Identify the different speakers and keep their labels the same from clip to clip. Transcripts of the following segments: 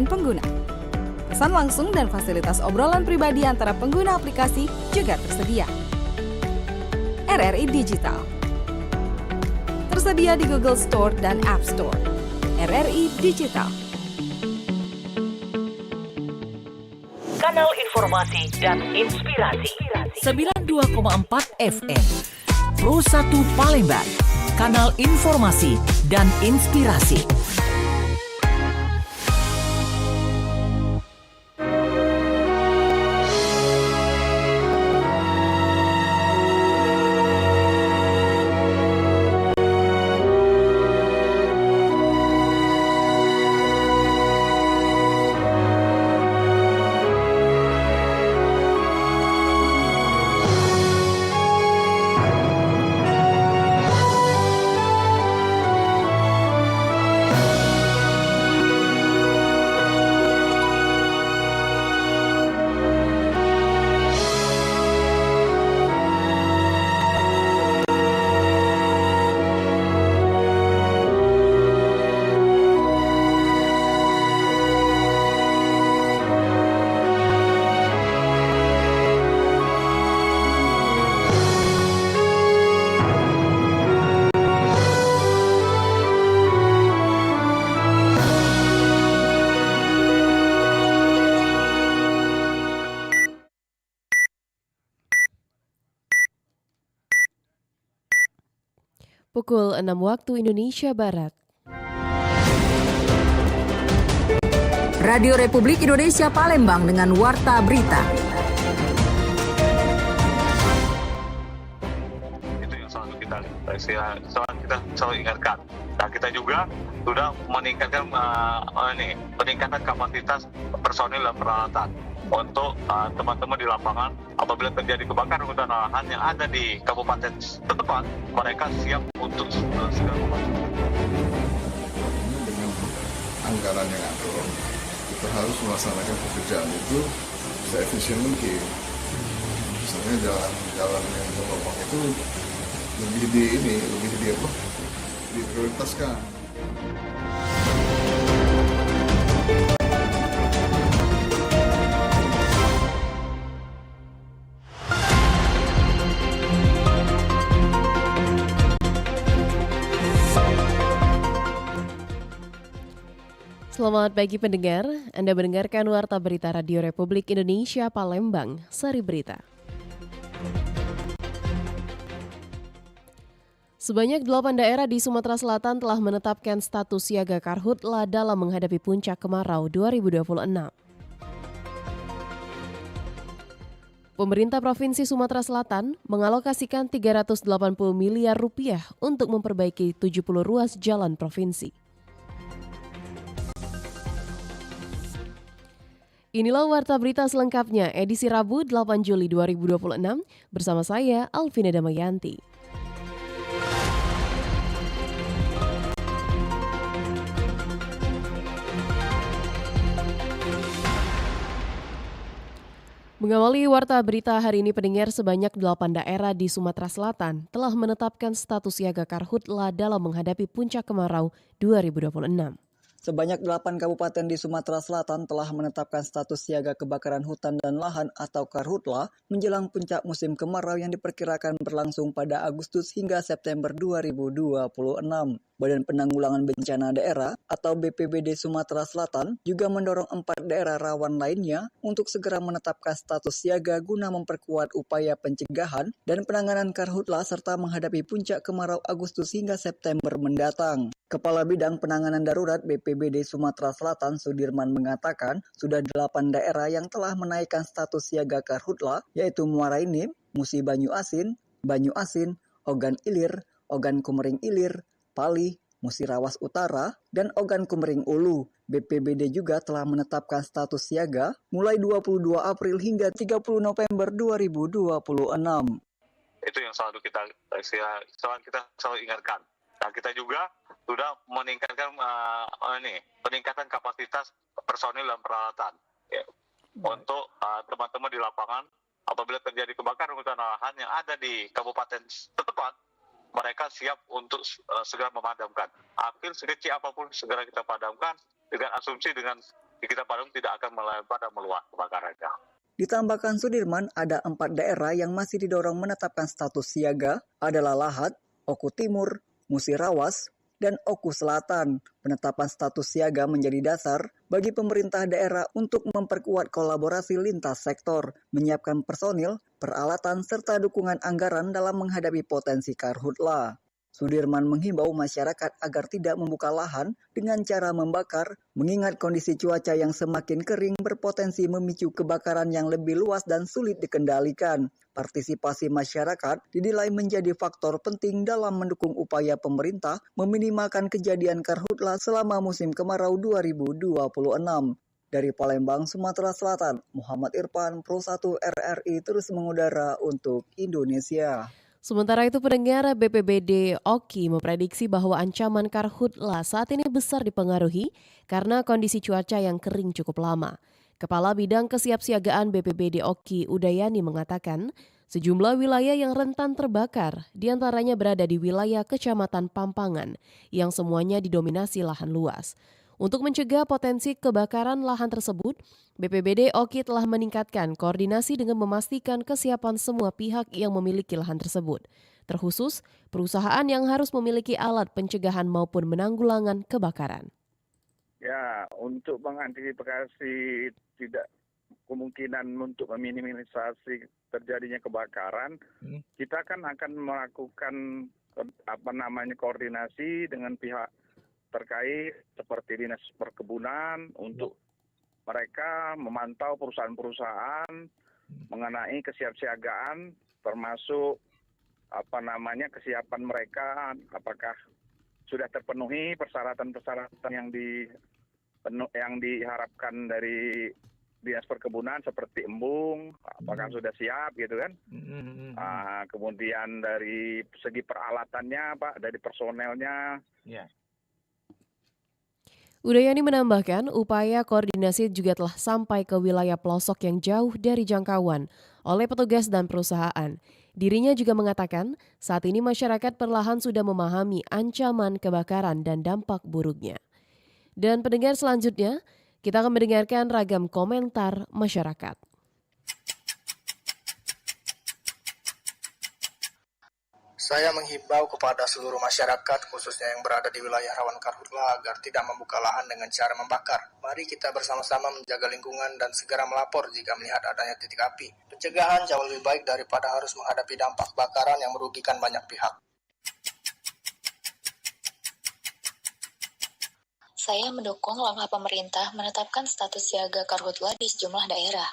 Speaker 1: dan pengguna. Pesan langsung dan fasilitas obrolan pribadi antara pengguna aplikasi juga tersedia. RRI Digital tersedia di Google Store dan App Store. RRI Digital.
Speaker 2: Kanal informasi dan inspirasi.
Speaker 3: 92,4 FM. Pro 1 Palembang. Kanal informasi dan inspirasi.
Speaker 4: Pukul 6 waktu Indonesia Barat.
Speaker 5: Radio Republik Indonesia Palembang dengan Warta Berita.
Speaker 6: Itu yang selalu kita selalu ingatkan. Nah, kita juga sudah meningkatkan peningkatan kapasitas personil dan peralatan untuk teman-teman di lapangan. Apabila terjadi kebakaran hutan lahan yang ada di kabupaten setempat, mereka siap untuk segera membantu.
Speaker 7: Dengan anggaran yang ada, kita harus melaksanakan pekerjaan itu seefisien mungkin. Misalnya jalan yang berlubang itu lebih diprioritaskan.
Speaker 4: Selamat pagi pendengar, Anda mendengarkan Warta Berita Radio Republik Indonesia Palembang, Sari Berita. Sebanyak 8 daerah di Sumatera Selatan telah menetapkan status siaga karhutla dalam menghadapi puncak kemarau 2026. Pemerintah Provinsi Sumatera Selatan mengalokasikan 380 miliar rupiah untuk memperbaiki 70 ruas jalan provinsi. Inilah Warta Berita selengkapnya edisi Rabu 8 Juli 2026 bersama saya Alvina Damayanti. Mengawali Warta Berita hari ini pendengar, sebanyak 8 daerah di Sumatera Selatan telah menetapkan status siaga karhutla dalam menghadapi puncak kemarau 2026.
Speaker 8: Sebanyak 8 kabupaten di Sumatera Selatan telah menetapkan status siaga kebakaran hutan dan lahan atau karhutla menjelang puncak musim kemarau yang diperkirakan berlangsung pada Agustus hingga September 2026. Badan Penanggulangan Bencana Daerah atau BPBD Sumatera Selatan juga mendorong 4 daerah rawan lainnya untuk segera menetapkan status siaga guna memperkuat upaya pencegahan dan penanganan karhutla serta menghadapi puncak kemarau Agustus hingga September mendatang. Kepala Bidang Penanganan Darurat BPBD Sumatera Selatan Sudirman mengatakan sudah 8 daerah yang telah menaikkan status siaga karhutla yaitu Muara Enim, Musi Banyu Asin, Ogan Ilir, Ogan Kumering Ilir, Pali, Musi Rawas Utara, dan Ogan Kumering Ulu. BPBD juga telah menetapkan status siaga mulai 22 April hingga 30 November 2026.
Speaker 6: Itu yang selalu kita ingatkan. Nah, kita juga sudah meningkatkan peningkatan kapasitas personil dan peralatan untuk teman-teman di lapangan. Apabila terjadi kebakaran hutan lahan yang ada di kabupaten setempat, mereka siap untuk segera memadamkan. Api sekecil apapun segera kita padamkan dengan asumsi dengan di Kita Bandung tidak akan melebar dan meluas kebakarannya.
Speaker 8: Ditambahkan Sudirman, ada 4 daerah yang masih didorong menetapkan status siaga adalah Lahat, Oku Timur, Musirawas, dan Oku Selatan. Penetapan status siaga menjadi dasar bagi pemerintah daerah untuk memperkuat kolaborasi lintas sektor, menyiapkan personil, peralatan, serta dukungan anggaran dalam menghadapi potensi karhutla. Sudirman menghimbau masyarakat agar tidak membuka lahan dengan cara membakar, mengingat kondisi cuaca yang semakin kering berpotensi memicu kebakaran yang lebih luas dan sulit dikendalikan. Partisipasi masyarakat dinilai menjadi faktor penting dalam mendukung upaya pemerintah meminimalkan kejadian karhutla selama musim kemarau 2026. Dari Palembang, Sumatera Selatan, Muhammad Irfan, Pro 1 RRI terus mengudara untuk Indonesia.
Speaker 4: Sementara itu pendengar, BPBD Oki memprediksi bahwa ancaman karhutla saat ini besar dipengaruhi karena kondisi cuaca yang kering cukup lama. Kepala Bidang Kesiapsiagaan BPBD Oki Udayani mengatakan sejumlah wilayah yang rentan terbakar diantaranya berada di wilayah Kecamatan Pampangan yang semuanya didominasi lahan luas. Untuk mencegah potensi kebakaran lahan tersebut, BPBD Oki telah meningkatkan koordinasi dengan memastikan kesiapan semua pihak yang memiliki lahan tersebut, terkhusus perusahaan yang harus memiliki alat pencegahan maupun penanggulangan kebakaran.
Speaker 9: Ya, untuk mengantisipasi tidak kemungkinan untuk meminimalisasi terjadinya kebakaran, kita kan akan melakukan koordinasi dengan pihak terkait seperti Dinas Perkebunan untuk mereka memantau perusahaan-perusahaan mengenai kesiapsiagaan termasuk kesiapan mereka, apakah sudah terpenuhi persyaratan-persyaratan yang diharapkan dari Dinas Perkebunan seperti embung, apakah sudah siap gitu kan? Kemudian dari segi peralatannya, Pak, dari personelnya.
Speaker 4: Udayani menambahkan upaya koordinasi juga telah sampai ke wilayah pelosok yang jauh dari jangkauan oleh petugas dan perusahaan. Dirinya juga mengatakan saat ini masyarakat perlahan sudah memahami ancaman kebakaran dan dampak buruknya. Dan pendengar selanjutnya, kita akan mendengarkan ragam komentar masyarakat.
Speaker 10: Saya menghimbau kepada seluruh masyarakat, khususnya yang berada di wilayah rawan karhutla, agar tidak membuka lahan dengan cara membakar. Mari kita bersama-sama menjaga lingkungan dan segera melapor jika melihat adanya titik api. Pencegahan jauh lebih baik daripada harus menghadapi dampak kebakaran yang merugikan banyak pihak.
Speaker 11: Saya mendukung langkah pemerintah menetapkan status siaga karhutla di sejumlah daerah.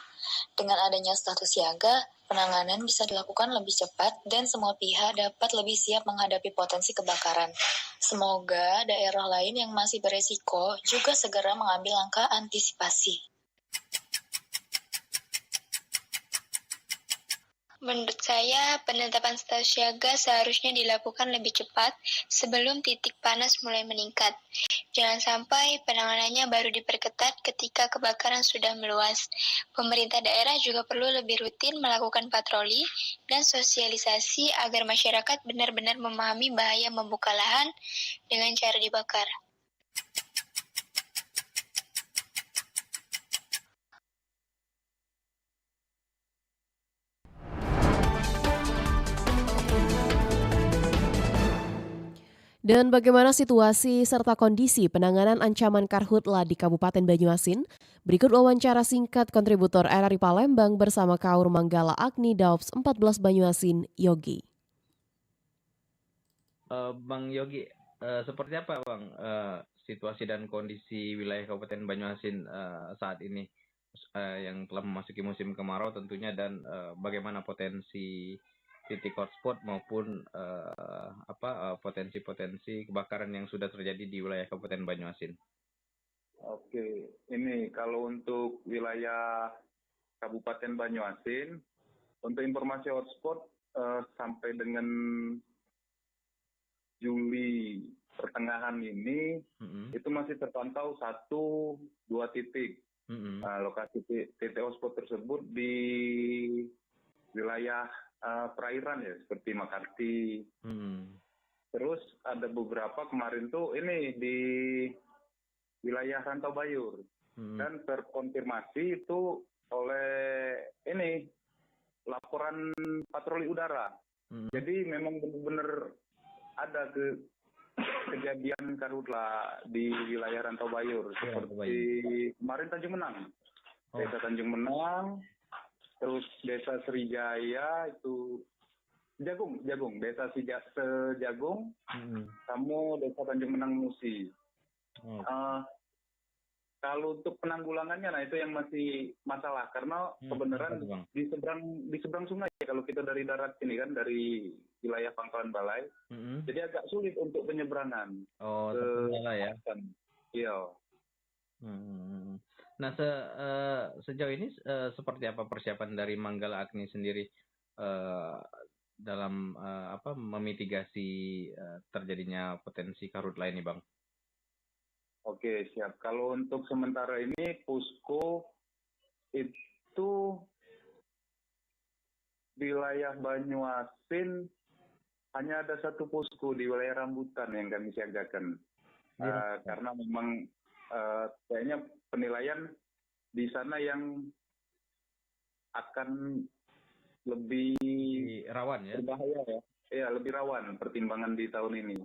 Speaker 11: Dengan adanya status siaga, penanganan bisa dilakukan lebih cepat dan semua pihak dapat lebih siap menghadapi potensi kebakaran. Semoga daerah lain yang masih beresiko juga segera mengambil langkah antisipasi.
Speaker 12: Menurut saya, penetapan status siaga seharusnya dilakukan lebih cepat sebelum titik panas mulai meningkat. Jangan sampai penanganannya baru diperketat ketika kebakaran sudah meluas. Pemerintah daerah juga perlu lebih rutin melakukan patroli dan sosialisasi agar masyarakat benar-benar memahami bahaya membuka lahan dengan cara dibakar.
Speaker 4: Dan bagaimana situasi serta kondisi penanganan ancaman karhutla di Kabupaten Banyuasin? Berikut wawancara singkat kontributor RRI Palembang bersama Kaur Manggala Agni Daops 14 Banyuasin, Yogi.
Speaker 13: Bang Yogi, seperti apa Bang situasi dan kondisi wilayah Kabupaten Banyuasin saat ini yang telah memasuki musim kemarau tentunya, dan bagaimana potensi titik hotspot maupun potensi-potensi kebakaran yang sudah terjadi di wilayah Kabupaten Banyuasin?
Speaker 9: Oke, ini kalau untuk wilayah Kabupaten Banyuasin, untuk informasi hotspot sampai dengan Juli pertengahan ini itu masih terpantau 1-2 titik. Lokasi titik hotspot tersebut di wilayah perairan ya, seperti Makarti. Terus ada beberapa kemarin tuh ini di wilayah Rantau Bayur. dan terkonfirmasi itu oleh ini laporan patroli udara. Jadi memang benar-benar ada kejadian karhutla di wilayah Rantau Bayur seperti kemarin Tanjung Menang, Desa Tanjung Menang, terus Desa Srijaya itu Jagung, Desa Sejagung, kamu Desa Tanjung Menang Musi. Kalau untuk penanggulangannya, nah itu yang masih masalah karena kebenaran di seberang sungai. Kalau kita dari darat sini kan dari wilayah Pangkalan Balai, jadi agak sulit untuk penyeberangan.
Speaker 13: Terkendala ya.
Speaker 9: Iya.
Speaker 13: Nah, sejauh ini seperti apa persiapan dari Manggala Agni sendiri dalam memitigasi terjadinya potensi karhutla ini, Bang?
Speaker 9: Oke, siap. Kalau untuk sementara ini Pusko itu wilayah Banyuasin hanya ada satu Pusko di wilayah Rambutan yang kami siagakan. Karena memang kayaknya penilaian di sana yang akan lebih
Speaker 13: rawan ya,
Speaker 9: berbahaya ya. Iya, lebih rawan pertimbangan di tahun ini.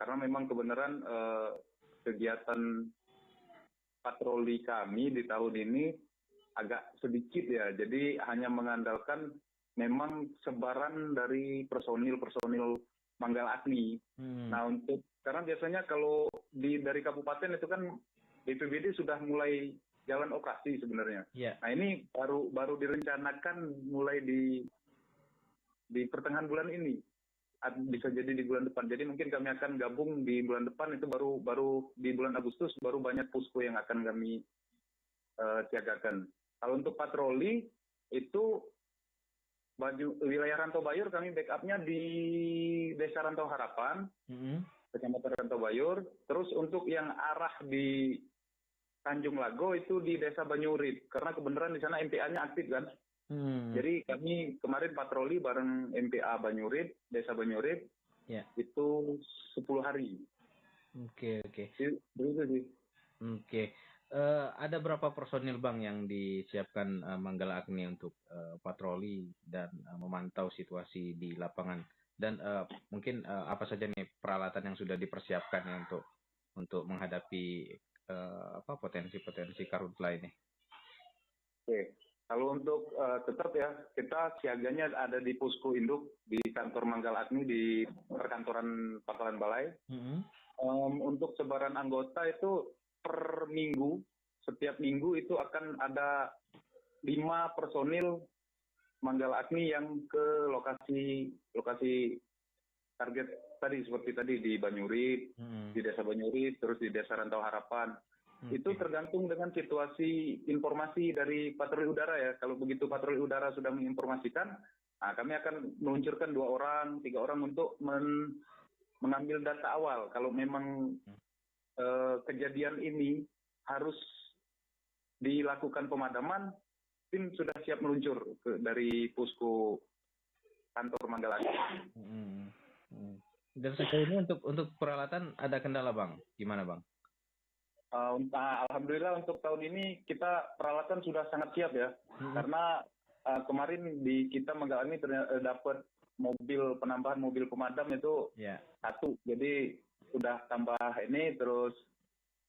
Speaker 9: Karena memang kebenaran kegiatan patroli kami di tahun ini agak sedikit ya. Jadi hanya mengandalkan memang sebaran dari personil Manggala Agni. Nah, karena biasanya kalau dari kabupaten itu kan BPBD sudah mulai jalan operasi sebenarnya. Nah, ini baru direncanakan mulai di pertengahan bulan ini. Bisa jadi di bulan depan. Jadi mungkin kami akan gabung di bulan depan, itu baru di bulan Agustus baru banyak pusko yang akan kami siagakan. Kalau untuk patroli itu wilayah Rantau Bayur kami backupnya di Desa Rantau Harapan, Kecamatan Rantau Bayur. Terus untuk yang arah di Tanjung Lago itu di Desa Banyurit, karena kebenaran di sana MPA-nya aktif kan. Jadi kami kemarin patroli bareng MPA Banyurit, Desa Banyurit, itu 10 hari.
Speaker 13: Oke.
Speaker 9: Begitu sih.
Speaker 13: Oke. Ada berapa personil, Bang, yang disiapkan Manggala Agni untuk patroli dan memantau situasi di lapangan? Dan mungkin apa saja nih peralatan yang sudah dipersiapkan ya untuk menghadapi potensi karhutla ini?
Speaker 9: Oke. Kalau untuk tetap ya, kita siaganya ada di Pusko Induk, di kantor Manggala Agni, di perkantoran Pangkalan Balai. Untuk sebaran anggota itu per minggu, setiap minggu itu akan ada 5 personil Manggala Agni yang ke lokasi target tadi, seperti tadi di Banyurit, di Desa Banyurit, terus di Desa Rantau Harapan. Itu tergantung dengan situasi informasi dari patroli udara ya. Kalau begitu patroli udara sudah menginformasikan, nah kami akan meluncurkan 2 orang, 3 orang untuk mengambil data awal. Kalau memang kejadian ini harus dilakukan pemadaman, tim sudah siap meluncur dari Pusko kantor Manggala.
Speaker 13: Dan sejauh ini untuk peralatan ada kendala, Bang? Gimana, Bang?
Speaker 9: Alhamdulillah untuk tahun ini kita peralatan sudah sangat siap ya. Karena kemarin di kita Manggala ini dapat penambahan mobil pemadam itu 1. Jadi sudah tambah ini, terus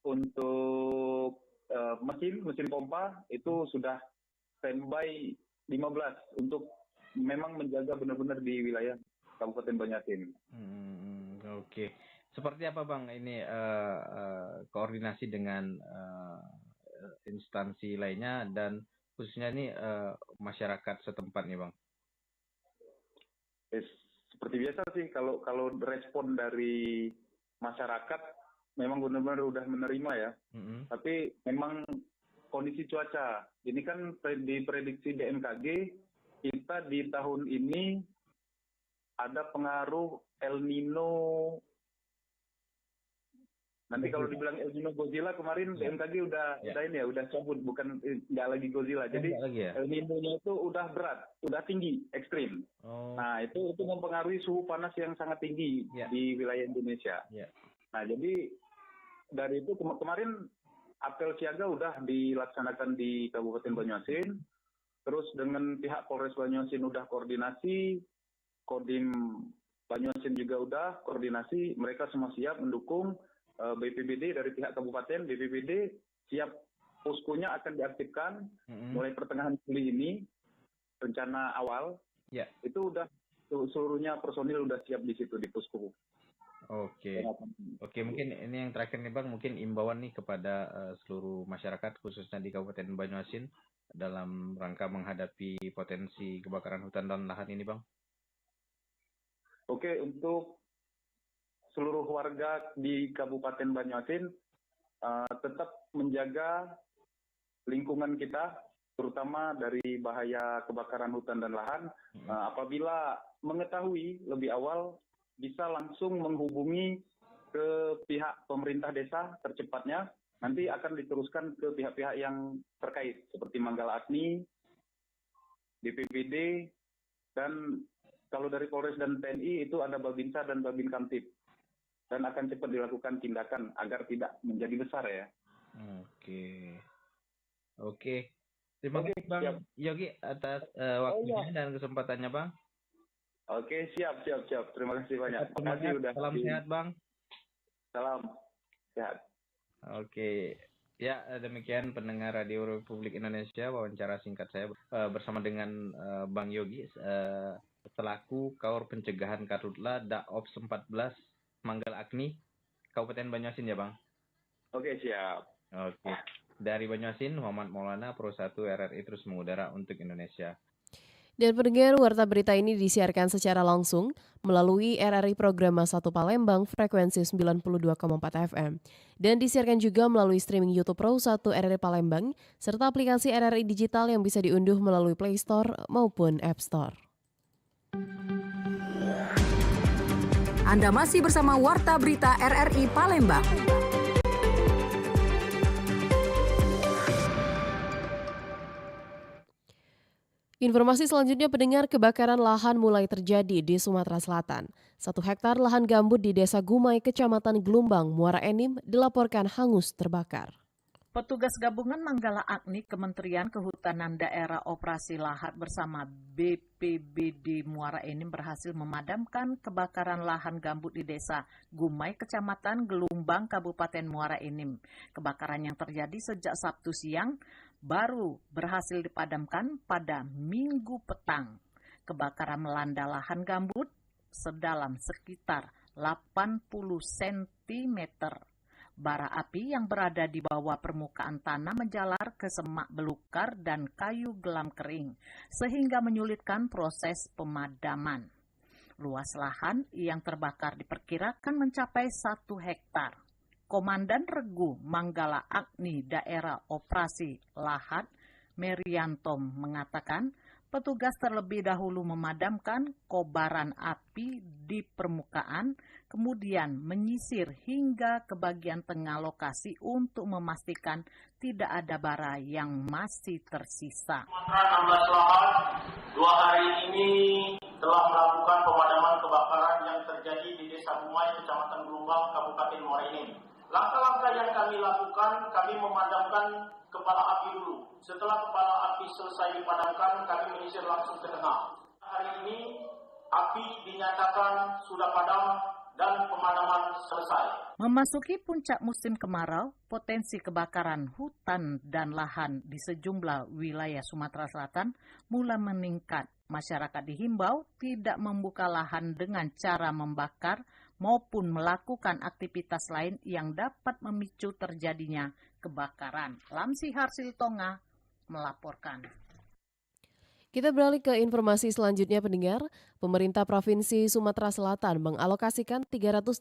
Speaker 9: untuk mesin pompa itu sudah standby 15 untuk memang menjaga benar-benar di wilayah Kabupaten Banyatin.
Speaker 13: Oke. Seperti apa, Bang, ini koordinasi dengan instansi lainnya dan khususnya ini masyarakat setempat nih, Bang?
Speaker 9: Seperti biasa sih, kalau respon dari masyarakat memang benar-benar udah menerima ya. Tapi memang kondisi cuaca, ini kan diprediksi BMKG kita di tahun ini ada pengaruh El Nino. Nanti kalau dibilang El Nino Godzilla, kemarin BMKG udah cabut, bukan nggak lagi Godzilla. Jadi El Nino-nya itu udah berat, udah tinggi, ekstrim. Nah itu mempengaruhi suhu panas yang sangat tinggi di wilayah Indonesia. Nah jadi dari itu kemarin apel siaga udah dilaksanakan di Kabupaten Banyuasin. Terus dengan pihak Polres Banyuasin udah koordinasi, Kodim Banyuasin juga udah koordinasi, mereka semua siap mendukung. BPBD dari pihak kabupaten, BPBD siap, poskonya akan diaktifkan mulai pertengahan Juli ini, rencana awal. Itu udah seluruhnya personil udah siap di situ di posko.
Speaker 13: Oke, mungkin ini yang terakhir nih Bang, mungkin imbauan nih kepada seluruh masyarakat khususnya di Kabupaten Banyuasin dalam rangka menghadapi potensi kebakaran hutan dan lahan ini Bang.
Speaker 9: Oke, untuk seluruh warga di Kabupaten Banyuasin tetap menjaga lingkungan kita, terutama dari bahaya kebakaran hutan dan lahan. Apabila mengetahui lebih awal, bisa langsung menghubungi ke pihak pemerintah desa tercepatnya. Nanti akan diteruskan ke pihak-pihak yang terkait, seperti Manggala Agni, BPBD, dan kalau dari Polres dan TNI itu ada Babinsa dan Babin Kamtib. Dan akan cepat dilakukan tindakan agar tidak menjadi besar ya.
Speaker 13: Oke. Terima kasih Bang Yogi atas waktunya dan kesempatannya Bang.
Speaker 9: Oke, siap. Terima kasih banyak.
Speaker 13: Terima kasih udah. Salam sehat Bang.
Speaker 9: Salam sehat.
Speaker 13: Oke. Ya, demikian pendengar Radio Republik Indonesia, wawancara singkat saya bersama dengan Bang Yogi selaku Kaur Pencegahan Karhutla Daops 14 Manggala Agni Kabupaten Banyuasin ya Bang.
Speaker 9: Oke, siap.
Speaker 13: Oke. Dari Banyuasin, Muhammad Maulana, Pro 1 RRI terus mengudara untuk Indonesia.
Speaker 4: Dan pendengar, warta berita ini disiarkan secara langsung melalui RRI Program 1 Palembang frekuensi 92,4 FM dan disiarkan juga melalui streaming YouTube Pro 1 RRI Palembang serta aplikasi RRI Digital yang bisa diunduh melalui Play Store maupun App Store.
Speaker 5: Anda masih bersama Warta Berita RRI Palembang.
Speaker 4: Informasi selanjutnya, pendengar, kebakaran lahan mulai terjadi di Sumatera Selatan. 1 hektar lahan gambut di Desa Gumai, Kecamatan Gelumbang, Muara Enim dilaporkan hangus terbakar.
Speaker 14: Petugas gabungan Manggala Agni Kementerian Kehutanan Daerah Operasi Lahat bersama BPBD Muara Enim berhasil memadamkan kebakaran lahan gambut di Desa Gumai, Kecamatan Gelumbang, Kabupaten Muara Enim. Kebakaran yang terjadi sejak Sabtu siang baru berhasil dipadamkan pada Minggu petang. Kebakaran melanda lahan gambut sedalam sekitar 80 cm. Bara api yang berada di bawah permukaan tanah menjalar ke semak belukar dan kayu gelam kering, sehingga menyulitkan proses pemadaman. Luas lahan yang terbakar diperkirakan mencapai 1 hektar. Komandan Regu Manggala Agni Daerah Operasi Lahat, Meriantom, mengatakan petugas terlebih dahulu memadamkan kobaran api di permukaan, kemudian menyisir hingga ke bagian tengah lokasi untuk memastikan tidak ada bara yang masih tersisa.
Speaker 15: Sumatera 16 Lahat 2 hari ini telah melakukan pemadaman kebakaran yang terjadi di Desa Gumai, Kecamatan Gelumbang, Kabupaten Muara Enim. Langkah-langkah yang kami lakukan, kami memadamkan kepala api dulu. Setelah kepala api selesai dipadamkan, kami menyisir langsung ke tengah. Hari ini api dinyatakan sudah padam dan pemadaman selesai.
Speaker 14: Memasuki puncak musim kemarau, potensi kebakaran hutan dan lahan di sejumlah wilayah Sumatera Selatan mulai meningkat. Masyarakat dihimbau tidak membuka lahan dengan cara membakar maupun melakukan aktivitas lain yang dapat memicu terjadinya kebakaran. Lamsi Harsiltonga melaporkan.
Speaker 4: Kita beralih ke informasi selanjutnya, pendengar. Pemerintah Provinsi Sumatera Selatan mengalokasikan 380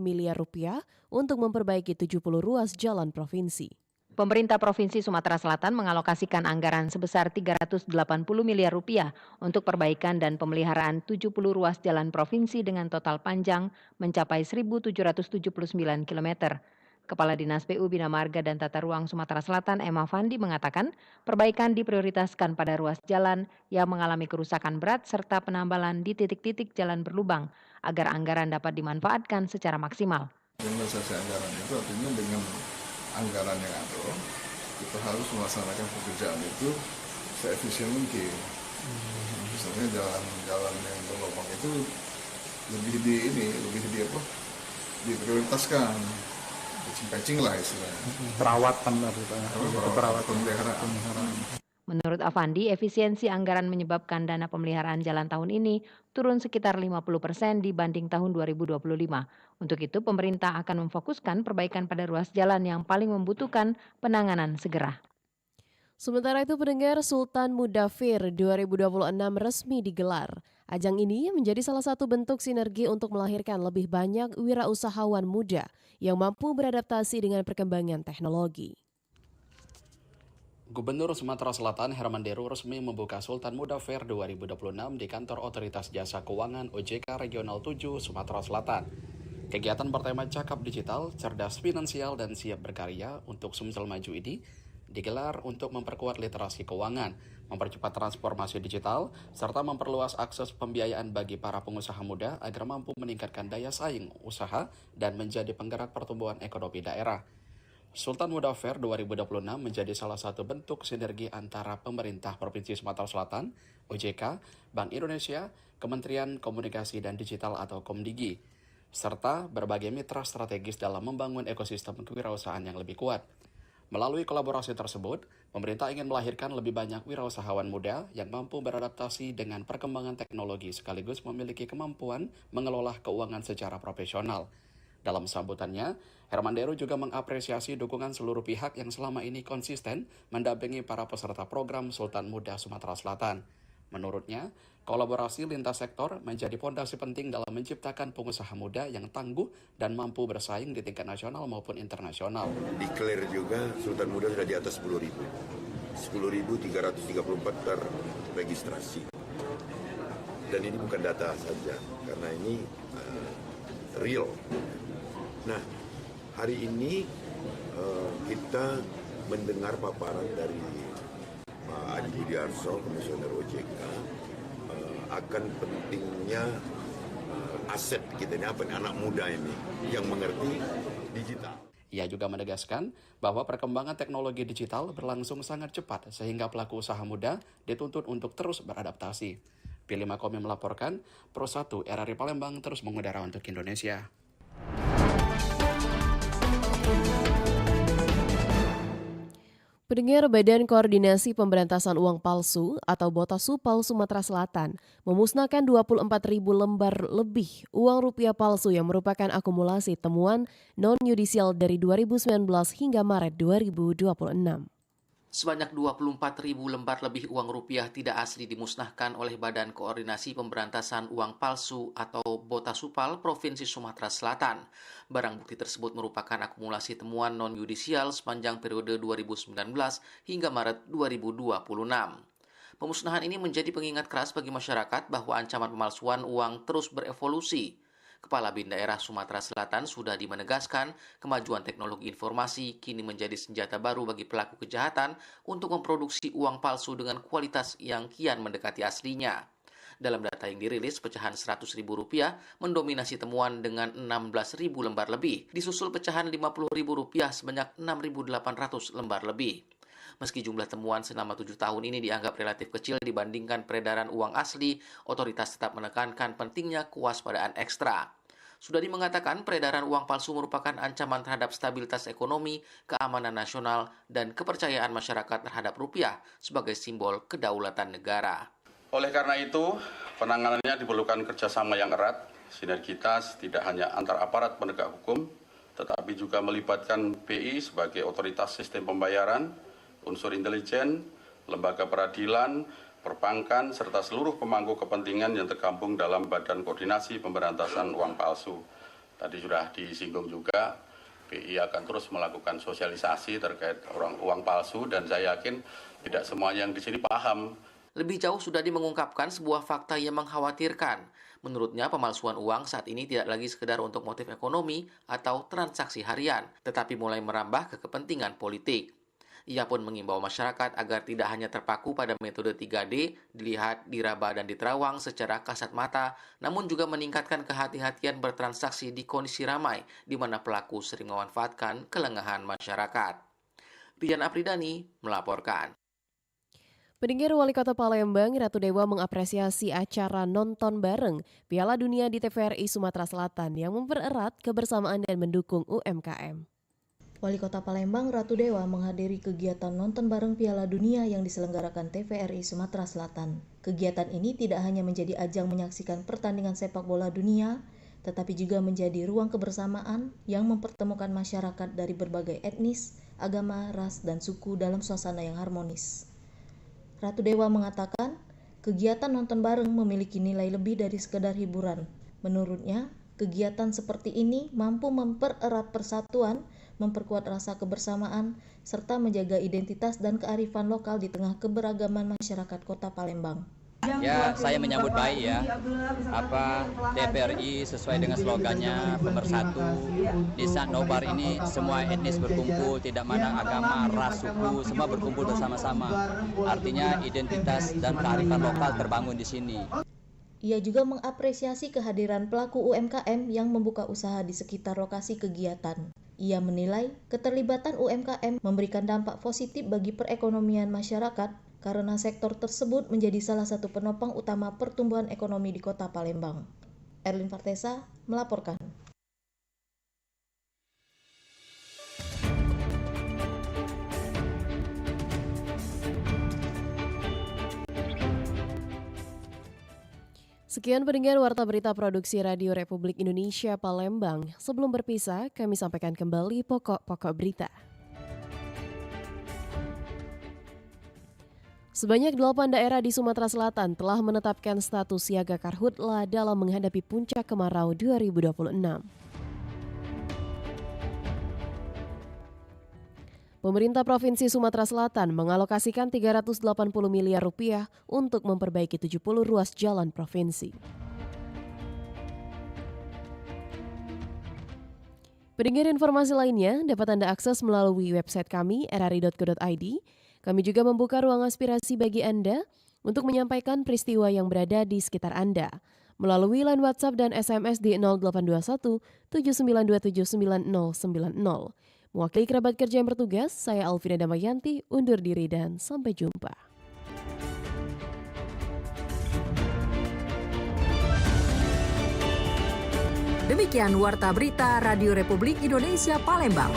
Speaker 4: miliar rupiah untuk memperbaiki 70 ruas jalan provinsi.
Speaker 16: Pemerintah Provinsi Sumatera Selatan mengalokasikan anggaran sebesar 380 miliar rupiah untuk perbaikan dan pemeliharaan 70 ruas jalan provinsi dengan total panjang mencapai 1.779 km. Kepala Dinas PU Bina Marga dan Tata Ruang Sumatera Selatan Emma Fandi mengatakan perbaikan diprioritaskan pada ruas jalan yang mengalami kerusakan berat serta penambalan di titik-titik jalan berlubang agar anggaran dapat dimanfaatkan secara maksimal.
Speaker 7: Investasi anggaran itu artinya dengan anggaran yang ada, kita harus melaksanakan pekerjaan itu seefisien mungkin. Misalnya jalan-jalan yang berlubang itu lebih diprioritaskan, patching lah istilahnya.
Speaker 17: Perawatan
Speaker 7: pemeliharaan.
Speaker 16: Menurut Afandi, efisiensi anggaran menyebabkan dana pemeliharaan jalan tahun ini turun sekitar 50% dibanding tahun 2025. Untuk itu, pemerintah akan memfokuskan perbaikan pada ruas jalan yang paling membutuhkan penanganan segera.
Speaker 4: Sementara itu pendengar, Sultan Mudafir 2026 resmi digelar. Ajang ini menjadi salah satu bentuk sinergi untuk melahirkan lebih banyak wirausahawan muda yang mampu beradaptasi dengan perkembangan teknologi.
Speaker 18: Gubernur Sumatera Selatan Herman Deru resmi membuka Sultan Mudafir 2026 di kantor Otoritas Jasa Keuangan OJK Regional 7 Sumatera Selatan. Kegiatan bertema Cakap Digital, Cerdas Finansial dan Siap Berkarya untuk Sumsel Maju ini digelar untuk memperkuat literasi keuangan, mempercepat transformasi digital, serta memperluas akses pembiayaan bagi para pengusaha muda agar mampu meningkatkan daya saing usaha dan menjadi penggerak pertumbuhan ekonomi daerah. Sultan Mudafir 2026 menjadi salah satu bentuk sinergi antara pemerintah Provinsi Sumatera Selatan, OJK, Bank Indonesia, Kementerian Komunikasi dan Digital atau Komdigi, serta berbagai mitra strategis dalam membangun ekosistem kewirausahaan yang lebih kuat. Melalui kolaborasi tersebut, pemerintah ingin melahirkan lebih banyak wirausahawan muda yang mampu beradaptasi dengan perkembangan teknologi sekaligus memiliki kemampuan mengelola keuangan secara profesional. Dalam sambutannya, Herman Deru juga mengapresiasi dukungan seluruh pihak yang selama ini konsisten mendampingi para peserta program Sultan Muda Sumatera Selatan. Menurutnya, kolaborasi lintas sektor menjadi fondasi penting dalam menciptakan pengusaha muda yang tangguh dan mampu bersaing di tingkat nasional maupun internasional.
Speaker 19: Declare juga Sultan Muda sudah di atas 10.000. 10.334 terregistrasi. Dan ini bukan data saja, karena ini real. Nah, hari ini kita mendengar paparan dari Pak Adi Budiarso, Komisioner OJK, akan pentingnya aset kita ini, anak muda ini yang mengerti digital.
Speaker 18: Ia juga menegaskan bahwa perkembangan teknologi digital berlangsung sangat cepat sehingga pelaku usaha muda dituntut untuk terus beradaptasi. Pilih Makomi melaporkan, Pro 1 RRI Palembang terus mengudara untuk Indonesia.
Speaker 4: Pendengar, Badan Koordinasi Pemberantasan Uang Palsu atau Botasupal Sumatera Selatan memusnahkan 24.000 lembar lebih uang rupiah palsu yang merupakan akumulasi temuan non-yudisial dari 2019 hingga Maret 2026.
Speaker 20: Sebanyak 24.000 lembar lebih uang rupiah tidak asli dimusnahkan oleh Badan Koordinasi Pemberantasan Uang Palsu atau Botasupal Provinsi Sumatera Selatan. Barang bukti tersebut merupakan akumulasi temuan non-yudisial sepanjang periode 2019 hingga Maret 2026. Pemusnahan ini menjadi pengingat keras bagi masyarakat bahwa ancaman pemalsuan uang terus berevolusi. Kepala BIN Daerah Sumatera Selatan sudah menegaskan kemajuan teknologi informasi kini menjadi senjata baru bagi pelaku kejahatan untuk memproduksi uang palsu dengan kualitas yang kian mendekati aslinya. Dalam data yang dirilis, pecahan Rp100.000 mendominasi temuan dengan 16.000 lembar lebih, disusul pecahan Rp50.000 sebanyak 6.800 lembar lebih. Meski jumlah temuan selama 7 tahun ini dianggap relatif kecil dibandingkan peredaran uang asli, otoritas tetap menekankan pentingnya kewaspadaan ekstra. Sudadi mengatakan peredaran uang palsu merupakan ancaman terhadap stabilitas ekonomi, keamanan nasional, dan kepercayaan masyarakat terhadap rupiah sebagai simbol kedaulatan negara.
Speaker 21: Oleh karena itu, penanganannya diperlukan kerjasama yang erat, sinergitas tidak hanya antar aparat penegak hukum, tetapi juga melibatkan BI sebagai otoritas sistem pembayaran, unsur intelijen, lembaga peradilan, perbankan, serta seluruh pemangku kepentingan yang tergabung dalam Badan Koordinasi Pemberantasan Uang Palsu. Tadi sudah disinggung juga, BI akan terus melakukan sosialisasi terkait uang palsu dan saya yakin tidak semuanya yang di sini paham.
Speaker 20: Lebih jauh Sudadi mengungkapkan sebuah fakta yang mengkhawatirkan. Menurutnya pemalsuan uang saat ini tidak lagi sekedar untuk motif ekonomi atau transaksi harian, tetapi mulai merambah ke kepentingan politik. Ia pun mengimbau masyarakat agar tidak hanya terpaku pada metode 3D, dilihat, diraba, dan diterawang secara kasat mata, namun juga meningkatkan kehati-hatian bertransaksi di kondisi ramai, di mana pelaku sering memanfaatkan kelengahan masyarakat. Rian Apridani melaporkan.
Speaker 4: Pendengar, Wali Kota Palembang, Ratu Dewa mengapresiasi acara nonton bareng Piala Dunia di TVRI Sumatera Selatan yang mempererat kebersamaan dan mendukung UMKM.
Speaker 17: Wali Kota Palembang, Ratu Dewa menghadiri kegiatan nonton bareng Piala Dunia yang diselenggarakan TVRI Sumatera Selatan. Kegiatan ini tidak hanya menjadi ajang menyaksikan pertandingan sepak bola dunia, tetapi juga menjadi ruang kebersamaan yang mempertemukan masyarakat dari berbagai etnis, agama, ras, dan suku dalam suasana yang harmonis. Ratu Dewa mengatakan, kegiatan nonton bareng memiliki nilai lebih dari sekedar hiburan. Menurutnya, kegiatan seperti ini mampu mempererat persatuan, memperkuat rasa kebersamaan, serta menjaga identitas dan kearifan lokal di tengah keberagaman masyarakat Kota Palembang.
Speaker 22: Ya, saya menyambut baik ya, TVRI sesuai dengan slogannya pemersatu. Di saat nobar ini semua etnis berkumpul, tidak mandang agama, ras, suku, semua berkumpul bersama-sama. Artinya identitas dan kearifan lokal terbangun di sini.
Speaker 17: Ia juga mengapresiasi kehadiran pelaku UMKM yang membuka usaha di sekitar lokasi kegiatan. Ia menilai keterlibatan UMKM memberikan dampak positif bagi perekonomian masyarakat karena sektor tersebut menjadi salah satu penopang utama pertumbuhan ekonomi di Kota Palembang. Erlin Fartesa melaporkan.
Speaker 4: Sekian pendengar Warta Berita Produksi Radio Republik Indonesia Palembang. Sebelum berpisah, kami sampaikan kembali pokok-pokok berita. Sebanyak 8 daerah di Sumatera Selatan telah menetapkan status siaga karhutla dalam menghadapi puncak kemarau 2026. Pemerintah Provinsi Sumatera Selatan mengalokasikan 380 miliar rupiah untuk memperbaiki 70 ruas jalan provinsi. Pendengar, informasi lainnya dapat Anda akses melalui website kami rri.co.id. Kami juga membuka ruang aspirasi bagi Anda untuk menyampaikan peristiwa yang berada di sekitar Anda melalui line WhatsApp dan SMS di 0821 7927 9090. Mewakili kerabat kerja yang bertugas, saya Alvina Damayanti undur diri dan sampai jumpa.
Speaker 5: Demikian Warta Berita Radio Republik Indonesia Palembang.